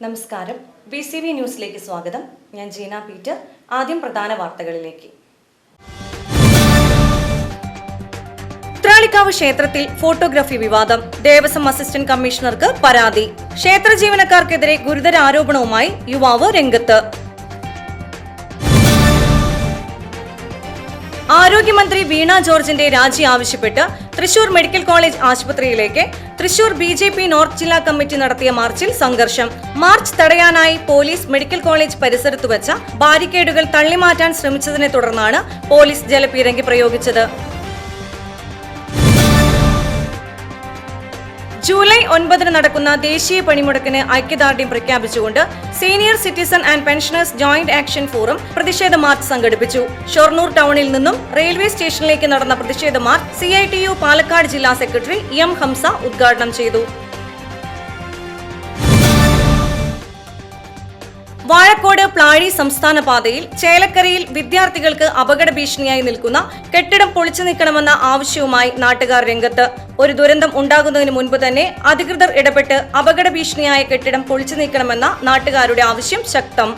നമസ്കാരം. BCV ന്യൂസിലേക്ക് സ്വാഗതം. ഞാൻ ജീന പീറ്റർ. ആദ്യം പ്രധാന വാർത്തകളിലേക്ക്. ഉത്രാളിക്കാവ് ക്ഷേത്രത്തിൽ ഫോട്ടോഗ്രാഫി വിവാദം. ദേവസ്വം അസിസ്റ്റന്റ് കമ്മീഷണർക്ക് പരാതി. ക്ഷേത്ര ജീവനക്കാർക്കെതിരെ ഗുരുതര ആരോപണവുമായി യുവാവ് രംഗത്ത്. ആരോഗ്യമന്ത്രി വീണ ജോർജിന്റെ രാജി ആവശ്യപ്പെട്ട് തൃശൂർ മെഡിക്കൽ കോളേജ് ആശുപത്രിയിലേക്ക് തൃശൂർ BJP നോർത്ത് ജില്ലാ കമ്മിറ്റി നടത്തിയ മാർച്ചിൽ സംഘർഷം. മാർച്ച് തടയാനായി പോലീസ് മെഡിക്കൽ കോളേജ് പരിസരത്തു വെച്ച ബാരിക്കേഡുകൾ തള്ളിമാറ്റാൻ ശ്രമിച്ചതിനെ തുടർന്നാണ് പോലീസ് ജലപീരങ്കി പ്രയോഗിച്ചത്. ജൂലൈ 9 നടക്കുന്ന ദേശീയ പണിമുടക്കിന് ഐക്യദാർഢ്യം പ്രഖ്യാപിച്ചുകൊണ്ട് senior citizen and pensioners joint action forum പ്രതിഷേധ മാർച്ച് സംഘടിപ്പിച്ചു. ഷൊർണൂർ ടൗണിൽ നിന്നും റെയിൽവേ സ്റ്റേഷനിലേക്ക് നടന്ന പ്രതിഷേധ മാർച്ച് CITU പാലക്കാട് ജില്ലാ സെക്രട്ടറി M. ഹംസ ഉദ്ഘാടനം ചെയ്തു. വാഴക്കോട് പ്ലാഴി സംസ്ഥാന പാതയിൽ ചേലക്കരയിൽ വിദ്യാർത്ഥികൾക്ക് അപകട ഭീഷണിയായി നിൽക്കുന്ന കെട്ടിടം പൊളിച്ചു നീക്കണമെന്ന ആവശ്യവുമായി നാട്ടുകാർ രംഗത്ത്. ഒരു ദുരന്തം ഉണ്ടാകുന്നതിന് മുൻപ് തന്നെ അധികൃതർ ഇടപെട്ട് അപകട ഭീഷണിയായ കെട്ടിടം പൊളിച്ചു നീക്കണമെന്ന നാട്ടുകാരുടെ ആവശ്യം ശക്തം.